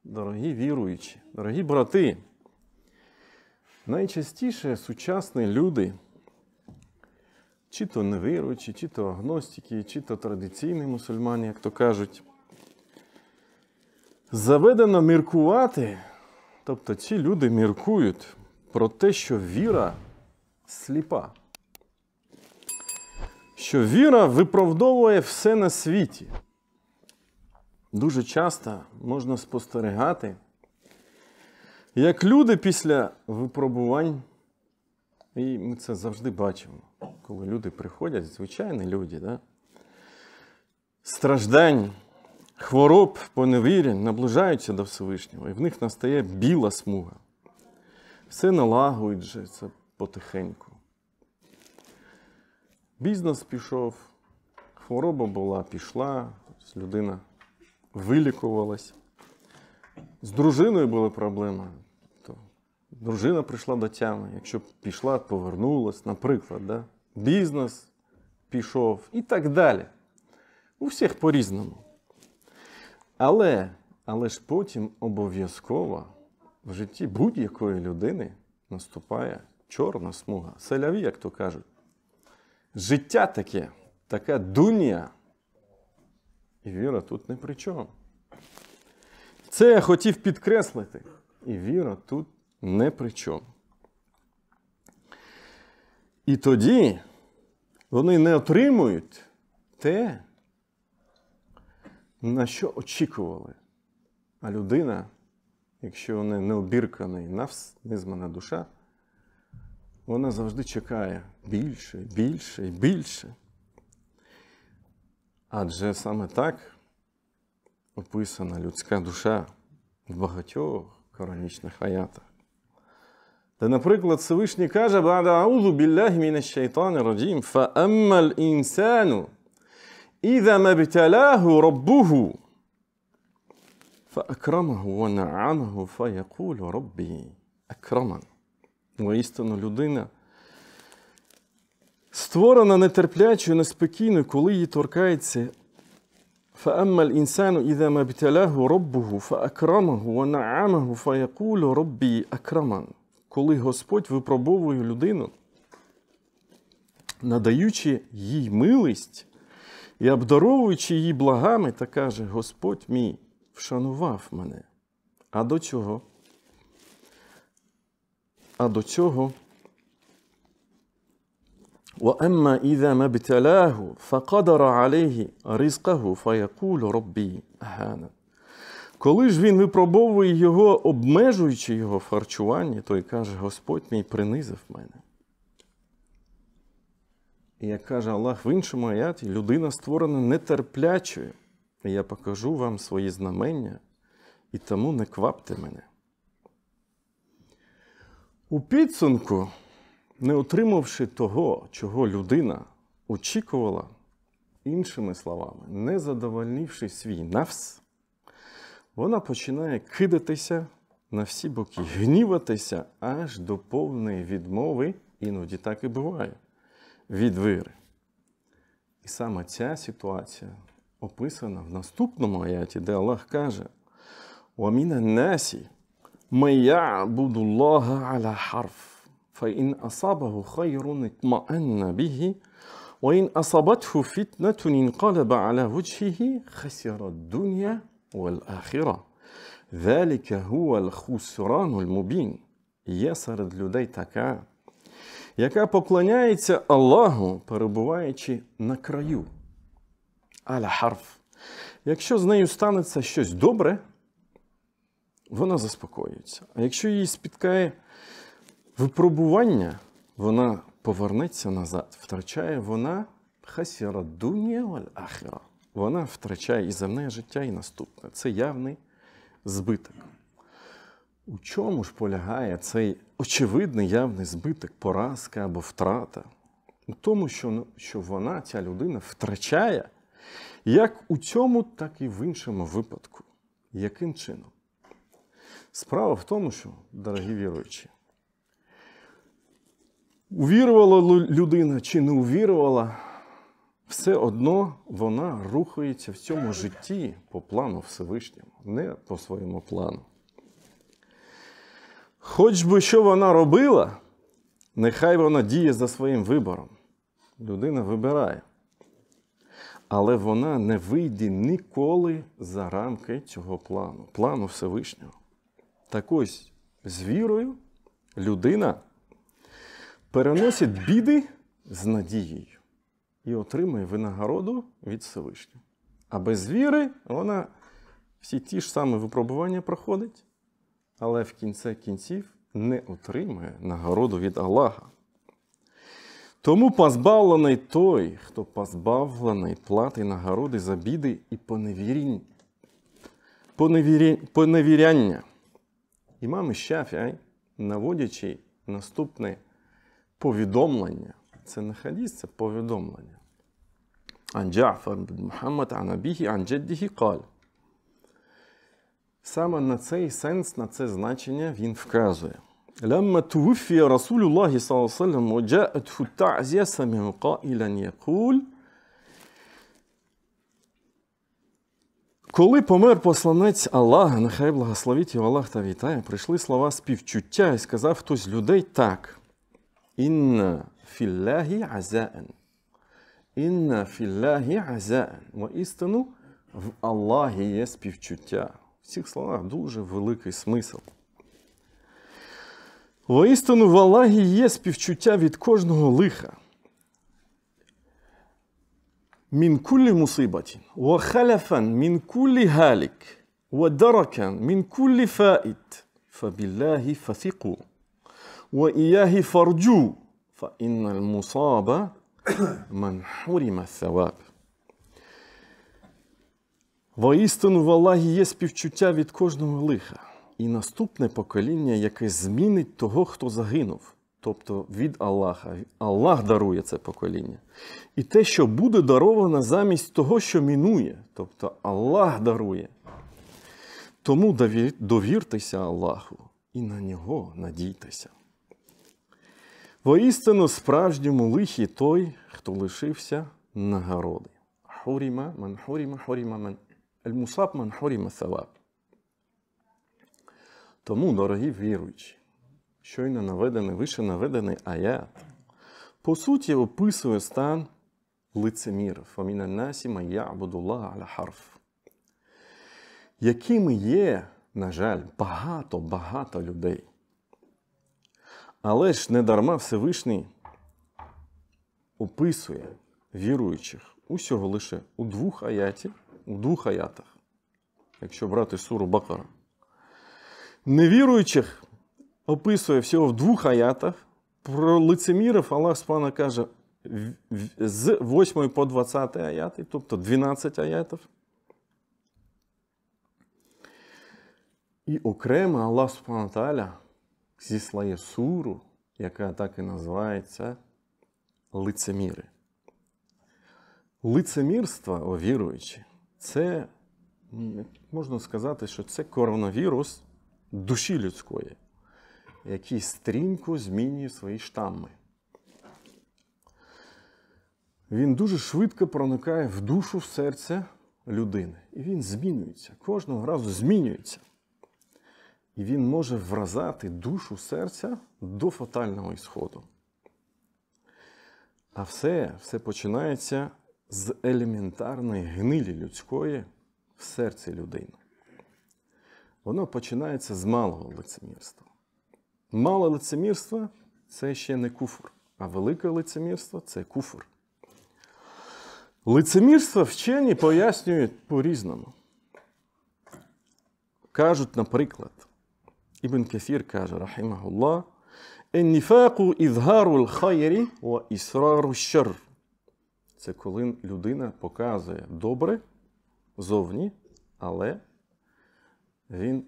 Дорогі віруючі, дорогі брати, найчастіше сучасні люди, чи то невіруючі, чи то агностики, чи то традиційні мусульмани, як то кажуть, заведено міркувати, тобто ці люди міркують про те, що віра сліпа. Що віра виправдовує все на світі. Дуже часто можна спостерігати, як люди після випробувань, і ми це завжди бачимо, коли люди приходять, звичайні люди, да? Страждань, хвороб, поневірянь наближаються до Всевишнього, і в них настає біла смуга. Все налагоджується потихеньку. Бізнес пішов, хвороба була, пішла, людина вилікувалась. З дружиною була проблема. То дружина прийшла до тями. Якщо пішла, повернулась, наприклад. Да? Бізнес пішов і так далі. У всіх по-різному. Але ж потім обов'язково в житті будь-якої людини наступає чорна смуга. Селяві, як то кажуть. Життя таке, така дунія. І віра тут не при чому. Це я хотів підкреслити. І віра тут не при чому. І тоді вони не отримують те, на що очікували. А людина, якщо вона не обірканий нафс, низмана душа, вона завжди чекає більше, більше і більше. Адже саме так описана людська душа в багатьох коранічних аятах. Та, наприклад, Всевишній каже: «А'удhu білляхі мінаш-шайтанір раджім, фа-аммал інсану, іза мабталаху раббуху, фа-акрамаху ва-на'амаху, фа-якулу раббі акраман». Воістину людина створена нетерплячою, неспокійною, коли її торкається فَأَمَّا الْإِنسَانُ إِذَا مَا ابْتَلَاهُ رَبُّهُ فَأَكْرَمَهُ وَنَعَّمَهُ فَيَقُولُ رَبِّي أَكْرَمَنِ. Коли Господь випробовує людину, надаючи їй милість і обдаровуючи її благами, та каже: Господь мій вшанував мене. А до чого? وَأَمَّا إِذَا مَا ابْتَلَاهُ فَقَدَرَ عَلَيْهِ رِزْقَهُ فَيَقُولُ رَبِّي أَهَانَنِ. Коли ж він випробовує його, обмежуючи його в харчуванні, той каже: Господь мій принизив мене. І як каже Аллах в іншому аяті, людина створена нетерплячою. І я покажу вам свої знамення, і тому не квапте мене. У підсумку, не отримавши того, чого людина очікувала, іншими словами, не задовольнивши свій нафс, вона починає кидатися на всі боки, гніватися аж до повної відмови, іноді так і буває, від віри. І саме ця ситуація описана в наступному аяті, де Аллах каже: وَمِنَ النَّاسِ مَن يَعْبُدُ اللَّهَ عَلَى حَرْفٍ فَإِنْ أَصَابَهُ خَيْرٌ اطْمَأَنَّ بِهِ وَإِنْ أَصَابَتْهُ فِتْنَةٌ انقلب على وجهه خسر الدنيا والآخرة ذلك هو الخسران المبين. Є серед людей така, яка поклоняється Аллаху, перебуваючи на краю. Аля харф. Якщо з нею станеться щось добре, вона заспокоюється. А якщо її спіткає випробування, вона повернеться назад. Втрачає вона хасіра дунія валь ахіра. Вона втрачає і земне життя, і наступне. Це явний збиток. У чому ж полягає цей очевидний явний збиток, поразка або втрата? У тому, що вона, ця людина, втрачає як у цьому, так і в іншому випадку. Яким чином? Справа в тому, що, дорогі віруючі, увірувала людина чи не увірувала, все одно вона рухається в цьому житті по плану Всевишньому, не по своєму плану. Хоч би що вона робила, нехай вона діє за своїм вибором. Людина вибирає. Але вона не вийде ніколи за рамки цього плану, плану Всевишнього. Так ось, з вірою людина переносить біди з надією і отримує винагороду від Всевишнього. А без віри вона всі ті ж самі випробування проходить, але в кінці кінців не отримує нагороду від Аллаха. Тому позбавлений той, хто позбавлений плати нагороди за біди і поневіряння. Імам Шафі'і, наводячи наступне повідомлення, це не хадіс, це повідомлення. Ан Джа'фар бн Мухаммад, ан абіхі, ан джаддіхі қал. Саме на цей сенс, на це значення він вказує. لما توفي رسول الله صلى الله عليه وسلم وجاءته التعزية سمع قائلا يقول Коли помер посланець Аллаха, нехай благословить його Аллах та вітає, прийшли слова співчуття і сказав хтось з людей так. Інна філляхі азаен. Інна філляхі азаен. Воістину в Аллахі є співчуття. В цих словах дуже великий смисл. Воістину в Аллахі є співчуття від кожного лиха. Мін куллі мусибатін, ва халяфан мін куллі галік, ва даракан мін куллі фаїд, фабілляхі фафіку, ва іяхі фарджу, фа інна мусаба ман хурима thawab. Воістину в Аллахі є співчуття від кожного лиха. І наступне покоління, яке змінить того, хто загинув. Тобто від Аллаха. Аллах дарує це покоління. І те, що буде даровано замість того, що мінує. Тобто Аллах дарує. Тому довіртеся Аллаху і на нього надійтеся. Воістину справжньому лихі той, хто лишився нагороди. Хуріма, ман хуріма, хуріма, ман. Аль-мусаб, ман хуріма, thawab. Тому, дорогі віруючі, щойно наведений, вище наведений аят, по суті описує стан лицемірів. وَمِنَ النَّاسِ مَنْ يَعْبُدُ اللَّهَ عَلَى حَرْفٍ. Якими є, на жаль, багато людей. Але ж не дарма Всевишній описує віруючих усього лише у двох аятах, якщо брати суру Бакара. Невіруючих описує всього в двох аятах. Про лицемірів Аллах Субхану каже з 8 по 20 аяти, тобто 12 аятів. І окремо Аллах Субхану Тааля зіслає суру, яка так і називається лицеміри. Лицемірство, о віруючі, це, можна сказати, що це коронавірус душі людської, який стрімко змінює свої штамми. Він дуже швидко проникає в душу, в серце людини. І він змінюється, кожного разу змінюється. І він може вразати душу, серця до фатального ісходу. А все починається з елементарної гнилі людської в серці людини. Воно починається з малого лицемірства. Мале лицемірство – це ще не куфр, а велике лицемірство – це куфр. Лицемірство вчені пояснюють по-різному. Кажуть, наприклад, Ібн Кафір каже, рахімахуллах, «Ен-ніфаку ізгару л-хайрі ва ісрару щар». Це коли людина показує добре зовні, але він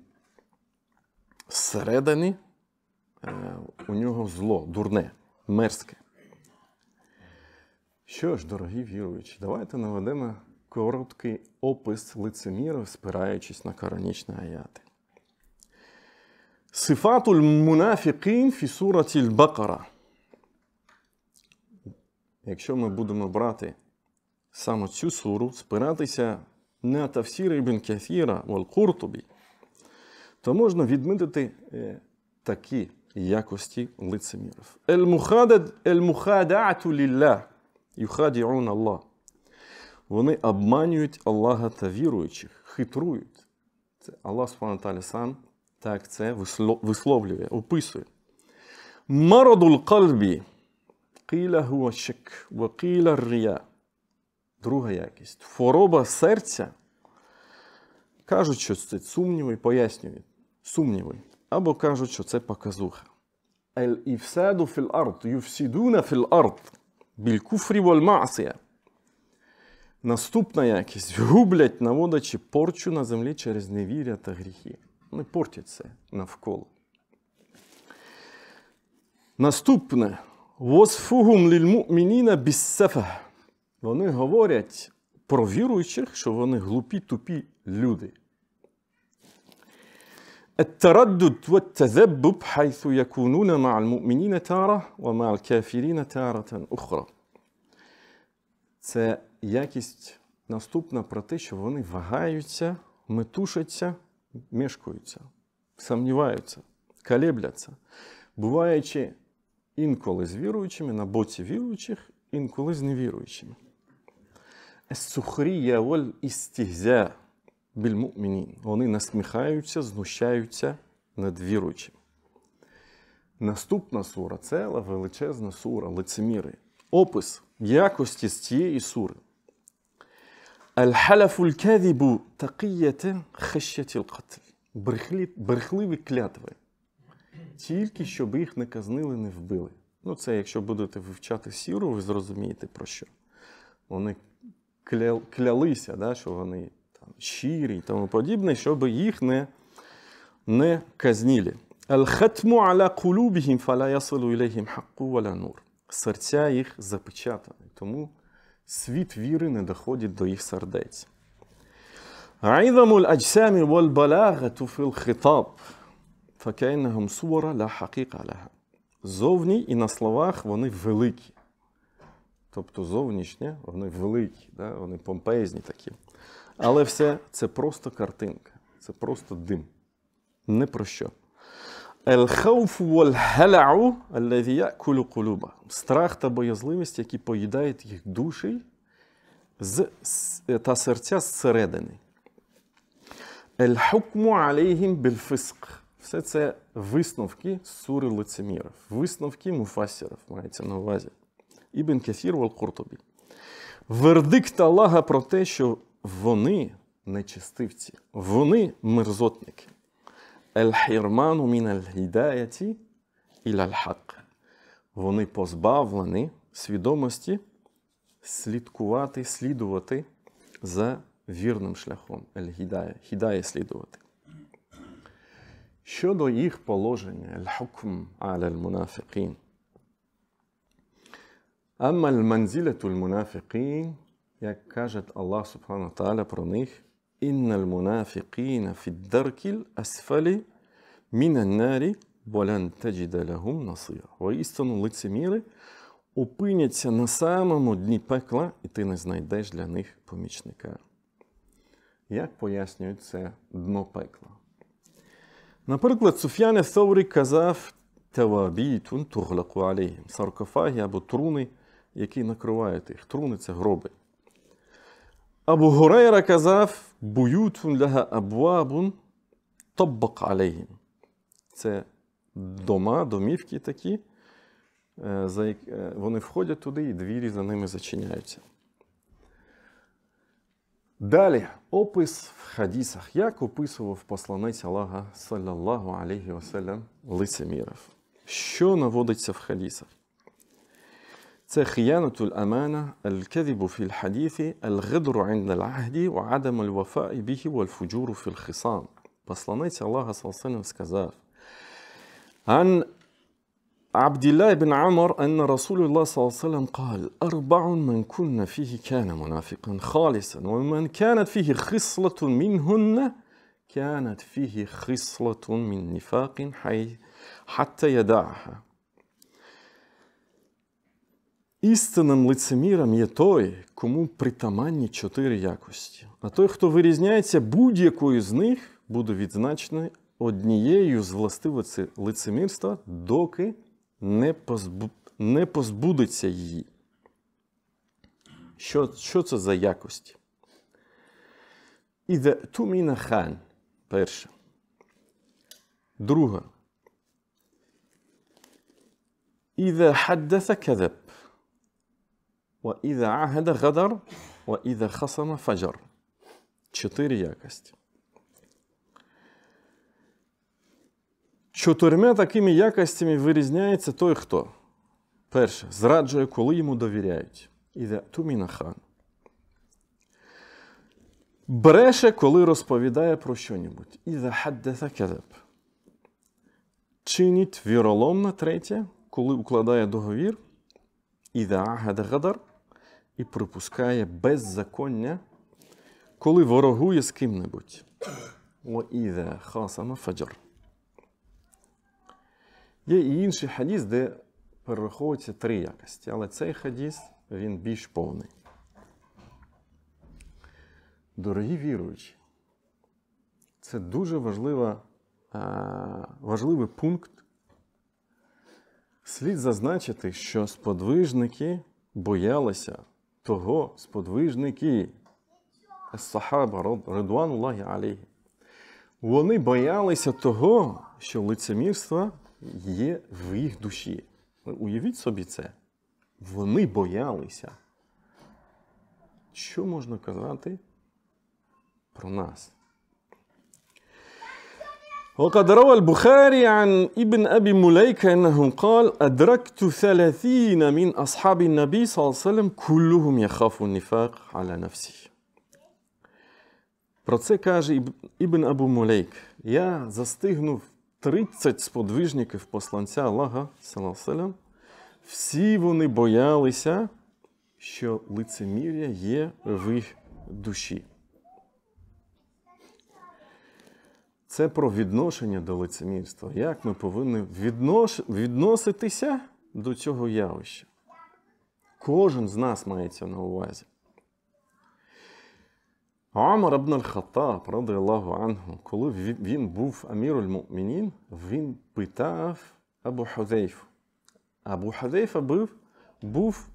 зсередини у нього зло, дурне, мерзке. Що ж, дорогі віруючі, давайте наведемо короткий опис лицемірів, спираючись на коранічні аяти. Сифатуль мунафікін фі сураті Аль-Бакара. Якщо ми будемо брати саме цю суру, спиратися на тафсір Ібн Кафіра вал-Куртубі, то можна відмітити такі якості лицемірів. Ель-мухадаату ліллах, юхаді'ун Аллах. Вони обманюють Аллаха та віруючих, хитрують. Це Аллах Субхану ва-Тааля сам так це висловлює, описує. Марадул кальбі, қіля хуа шак, ва қіля рія. Друга якість. Хвороба серця. Кажуть, що це сумніви, пояснюють. Сумніви. Або кажуть, що це показуха. Ель-іфсаду філ-ард, юфсідуна філ-ард, біль-куфрі валь-маасія. Наступна якість. Гублять, наводячи порчу на землі через невір'я та гріхи. Вони портять це навколо. Наступне. Восфугум ліль-му'мініна біс-сафах. Вони говорять про віруючих, що вони глупі, тупі люди. التردد والتذبذب حيث يكونون مع المؤمنين تارة ومع الكافرين تارة أخرى. Це якість наступна про те, що вони вагаються, метушаться, мешкаються, сумніваються, колебляться, буваючи інколи з віруючими, на боці віруючих, інколи з невіруючими. Ес-сухрія валь-істігза біль-му'мінін. Вони насміхаються, знущаються над віруючими. Наступна сура – це величезна сура, лицеміри. Опис якості з цієї сури. Аль-халяфу л-кадібу тақієте хащяті л-катль. Брехливі клятви. Тільки, щоб їх не казнили, не вбили. Ну, це якщо будете вивчати сіру, ви зрозумієте про що. Вони клялися, да, що вони там, щирі і тому подібне, щоб їх не казнили. Аль-хатму аля кулубіхім фала ясилу ілейхім хакку валя нур. Серця їх запечатані, тому світ віри не доходить до їх сердець. Айдаму л-аджсамі вал-балагату філ-хитаб. Факайнахум сура ла хакіка лаха. Зовні і на словах вони великі. Тобто зовнішнє, вони великі, да? Вони помпезні такі. Але все це просто картинка, це просто дим. Не про що. Ель-хауфу валь-халa'у аллазі я'кулу кулуба. Страх та боязливість, які поїдають їх душі та серця зсередини. Ель-хукму алейхім біль-фиск. Все це висновки сури лицемірів. Висновки муфассирів мається на увазі. Ібн Кафір вал-Куртубі. Вердикт Аллаха про те, що вони нечестивці, вони мерзотники. Ель-хірману мін аль-гідаяті іля аль-хак. Вони позбавлені свідомості слідувати за вірним шляхом. Ель-гідая, гідая слідувати. Щодо їх положення, аль-хукм аля аль-мунафиқін. Амма аль-манзилату аль-мунафиқін, як каже Аллах Субхану ва Тааля про них, «Інна аль-мунафиқіна фід-даркіль асфалі мінан-нарі, валан таджіда лахум насира». Воістину лицеміри опиняться на самому дні пекла, і ти не знайдеш для них помічника. Як пояснюють це дно пекла? Наприклад, Суф'ян ас-Саврі казав «Тавабітун туглаку алейхім» – саркофаги або труни, які накривають їх. Труни – це гроби. Абу Гурейра казав «Буютун лаха абвабун таббак алейхім» – це дома, домівки такі, вони входять туди і двері за ними зачиняються. Далі, опис в хадісах. Як описував посланець Аллаха, саллаллаху алейхі вассалям, лицемірів? Що наводиться в хадісах? Це хиянату л-амана, аль-кадибу філ-хадіфі, аль-гидру інда л-ахді, ва адаму л-вафа'i біхі, валь-фуджуру філ-хисам. Посланець Аллаха, саллаллаху алейхі вассалям, сказав: «Ан عبد الله بن عمر أن رسول الله صلى الله عليه وسلم قال: أربع من كن فيه كان منافقا خالصا ومن كانت فيه خصلة منهن كانت فيه خصلة من نفاق حتى يدعها». Істинним лицеміром є той, кому притаманні 4 якості. А той, хто вирізняється будь-якою з них, буде відзначений однією з властивостей лицемірства, доки не позбудеться її. Що це за якості? Іде туміна хан. Перше. Друге. Іде хаддаса кадаб. وَإِذَا عَهَدَ غَدَرَ وَإِذَا خَصَمَ فَجَرَ. 4 якості. 4 такими якостями вирізняється той, хто. Перше. Зраджує, коли йому довіряють. Іде туміна хан. Бреше, коли розповідає про що-небудь. Іде хаддаса кадаб. Чинить віроломно, третє, коли укладає договір. Іде агада гадар. І припускає беззаконня, коли ворогує з ким-небудь. وَإِذَا خَاصَمَ فَجَرَ. Є і інший хадіс, де перераховуються 3 якості, але цей хадіс, він більш повний. Дорогі віруючі, це дуже важливий пункт. Слід зазначити, що сподвижники боялися того, сподвижники ас-сахаба, ридвануллахі алейхі. Вони боялися того, що лицемірство є в їх душі. Уявіть собі це. Вони боялися. Що можна казати про нас? وقد روى البخاري عن ابن أبي مليكة أنه قال أدركت 30 من أصحاب النبي صلى الله عليه وسلم كلهم يخاف النفاق على نفسه. Про це каже Ібн Абу Мулейк. Я застигнув 30 сподвижників посланця Аллаха, саллаллаху алейхи ва саллям. Всі вони боялися, що лицемір'я є в їх душі. Це про відношення до лицемірства. Як ми повинні відноситися до цього явища. Кожен з нас має це на увазі. Умар ібн аль-Хаттаб, радiyallahu анху, коли він був аміруль му'мінін, він питав Абу Худзайфу. Абу Худзайфа був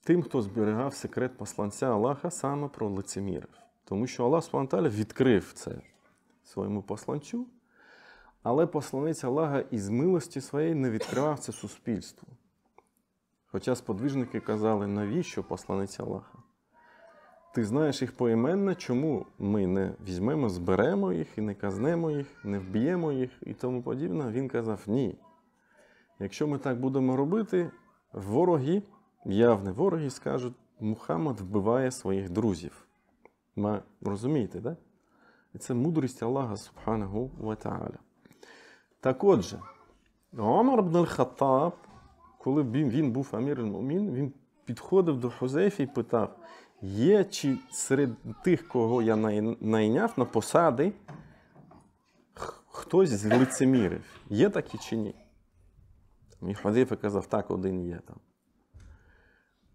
тим, хто зберігав секрет посланця Аллаха саме про лицемірів. Тому що Аллах Субхану відкрив це своєму посланцю, але посланець Аллаха із милості своєї не відкривав це суспільству. Хоча сподвижники казали, навіщо посланець Аллаха? Ти знаєш їх поіменно, чому ми не візьмемо, зберемо їх і не казнемо їх, не вб'ємо їх і тому подібне? Він казав, ні. Якщо ми так будемо робити, вороги, явні вороги скажуть, Мухаммад вбиває своїх друзів. Ви розумієте, так? І це мудрість Аллаха, субханаху ва та'аля. Так отже, Умар ібн аль-Хаттаб, коли він був амір аль-Му'мін, він підходив до Хузейфи і питав, є чи серед тих, кого я найняв на посади, хтось з лицемірів? Є такі чи ні? І Хузейфа казав, так, один є там.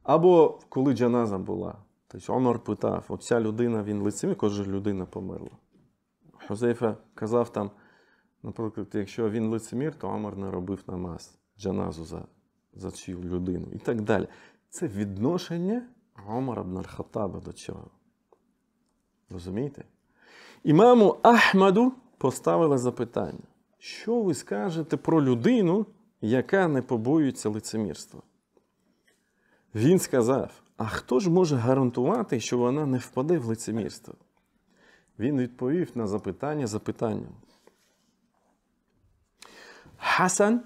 Або коли джаназа була, тобто Умар питав, оця людина, він лицемір, кожна людина померла. Хузейфа казав там, наприклад, якщо він лицемір, то Умар не робив намаз, джаназу за цю людину і так далі. Це відношення Умара ібн аль-Хаттаба до цього. Розумієте? Імаму Ахмаду поставили запитання. Що ви скажете про людину, яка не побоюється лицемірства? Він сказав, а хто ж може гарантувати, що вона не впаде в лицемірство? Він відповів на запитання запитанням. Хасан,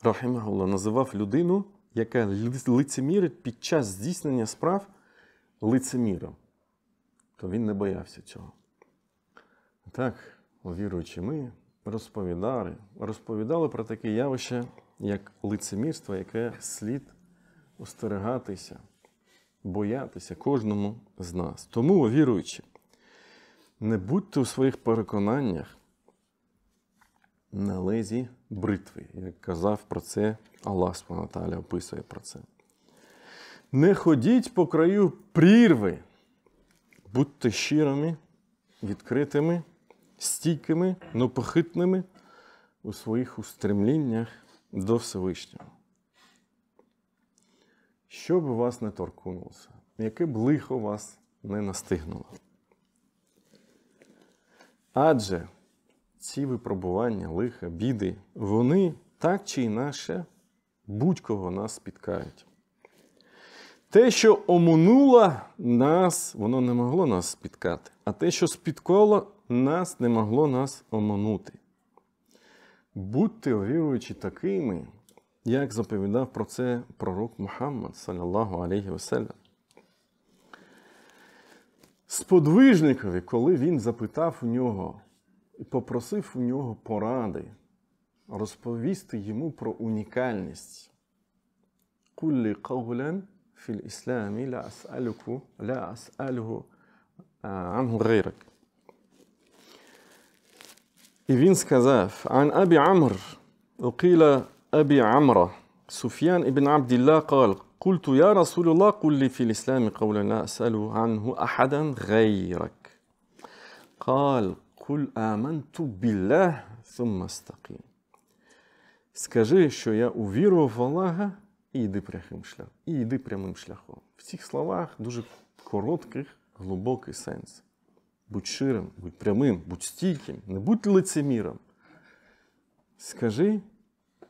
рахімахуллах, називав людину, яка лицемірить під час здійснення справ лицеміром. То він не боявся цього. Так, віруючи, ми розповідали про таке явище, як лицемірство, яке слід остерігатися, боятися кожному з нас. Тому, віруючи, не будьте у своїх переконаннях на лезі бритви. Як казав про це Аллах Субхану ва Тааля, описує про це. Не ходіть по краю прірви. Будьте щирими, відкритими, стійкими, непохитними у своїх устремліннях до Всевишнього. Що б вас не торкнулося, яке б лихо вас не настигнуло. Адже ці випробування, лиха, біди, вони так чи інакше будь-кого нас спіткають. Те, що оминуло нас, воно не могло нас спіткати. А те, що спіткало нас, не могло нас оминути. Будьте, віруючи, такими, як заповідав про це пророк Мухаммад, саллаллаху алейхі васелям. Сподвижникові, коли він запитав у нього і попросив у нього поради, розповісти йому про унікальність. «Куллі қаулян філ ісламі ла ас'алюху анху гайрак». І він сказав: «Ан Абі Амр, уқіла Абі Амра, Суф'ян ібн Абділла قال: قلت يا رسول الله قل لي في الإسلام قولا لا أسأل عنه أحدا غيرك. قال: قل آمنت بالله ثم استقيم». Скажи, що я увірував в Аллаха, і йди прямим шляхом. В цих словах дуже короткий, глибокий сенс. Будь щирим, будь прямим, будь стійким, не будь лицеміром. Скажи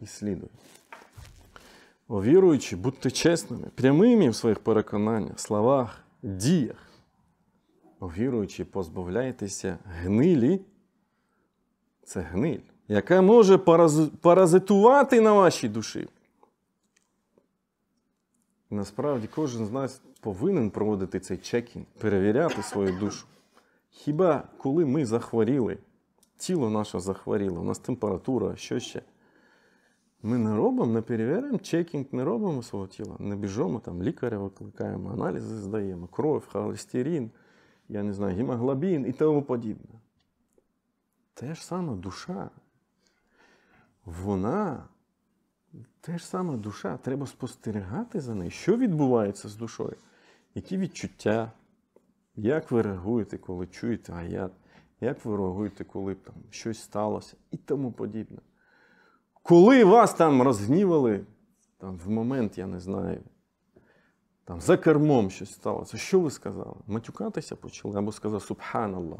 і слідуй. О віруючі, будьте чесними, прямими в своїх переконаннях, словах, діях. О віруючі, позбавляйтеся гнилі, це гниль, яка може паразитувати на вашій душі. Насправді, кожен з нас повинен проводити цей чекінг, перевіряти свою душу. Хіба коли ми захворіли, тіло наше захворіло, у нас температура, що ще? Ми не робимо, не перевіряємо чекінг, не робимо свого тіла, не біжимо, там лікаря викликаємо, аналізи здаємо, кров, холестерин, я не знаю, гемоглобін і тому подібне. Те ж саме душа. Те ж саме душа. Треба спостерігати за нею. Що відбувається з душою? Які відчуття? Як ви реагуєте, коли чуєте аят? Як ви реагуєте, коли там щось сталося? І тому подібне. Коли вас там розгнівали, там, в момент, я не знаю, там, за кермом щось сталося, що ви сказали? Матюкатися почали? Або сказав «Субханаллах».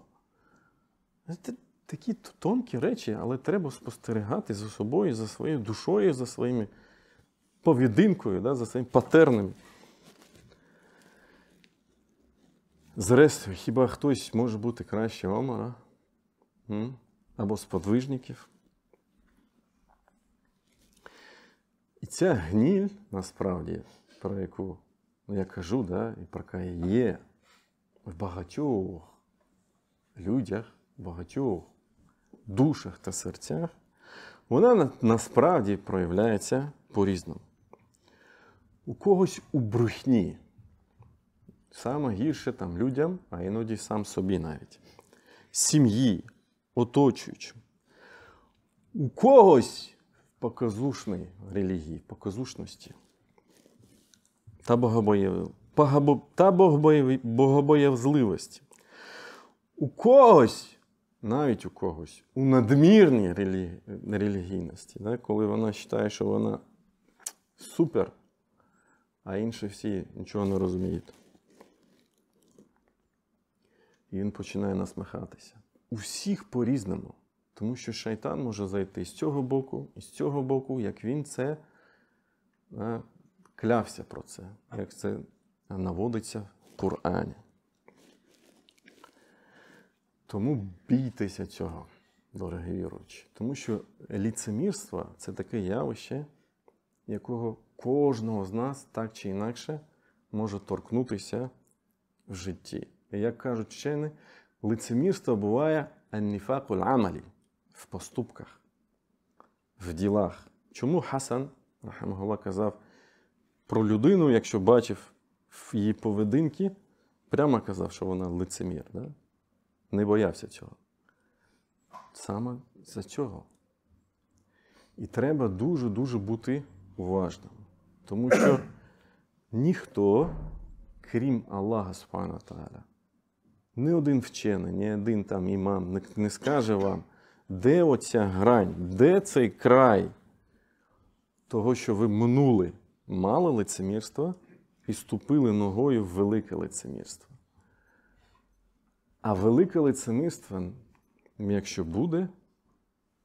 Це такі тонкі речі, але треба спостерігати за собою, за своєю душою, за своїми поведінкою, да, за своїми патернами. Зрештою, хіба хтось може бути краще Омара? Або сподвижників? І ця гніль, насправді, про яку я кажу, да, і про яка є в багатьох людях, в багатьох душах та серцях, вона насправді проявляється по-різному. У когось у брехні. Саме гірше там людям, а іноді сам собі навіть. Сім'ї, оточуючим. У когось в показушній релігії, показушності та богобоязливості. У когось, навіть у когось, у надмірній релігійності, да, коли вона вважає, що вона супер, а інші всі нічого не розуміють. І він починає насміхатися. У всіх по-різному. Тому що шайтан може зайти з цього боку, і з цього боку, як він це клявся про це, як це наводиться в Корані. Тому бійтеся цього, дорогі віруючі. Тому що ліцемірство – це таке явище, якого кожного з нас так чи інакше може торкнутися в житті. І як кажуть вчені, лицемірство буває ан-ніфакуль амалі, в поступках, в ділах. Чому Хасан, рахимахуллах, казав про людину, якщо бачив в її поведінки, прямо казав, що вона лицемір. Да? Не боявся цього. Саме за цього. І треба дуже-дуже бути уважним. Тому що ніхто, крім Аллаха Субхану ва Тааля, ні один вчений, ні один там імам не скаже вам, де оця грань, де цей край того, що ви минули мале лицемірство і ступили ногою в велике лицемірство. А велике лицемірство, якщо буде,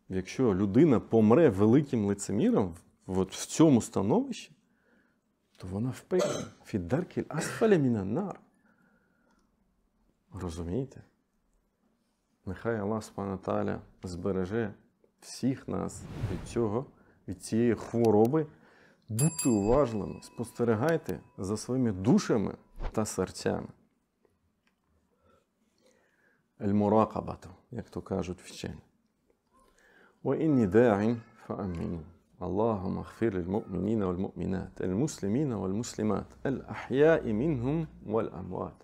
якщо людина помре великим лицеміром от в цьому становищі, то вона в пеклі. Фіддаркіль асфаля мінан нар. Розумієте? Нехай Аллах Субхану ва Тааля збереже всіх нас від цього, від цієї хвороби. Будьте уважними, спостерігайте за своїми душами та серцями. Аль-муракабату, як то кажуть вчені. وإني داع فأمنوا اللهم اغفر للمؤمنين والمؤمنات المسلمين والمسلمات الأحياء منهم والأموات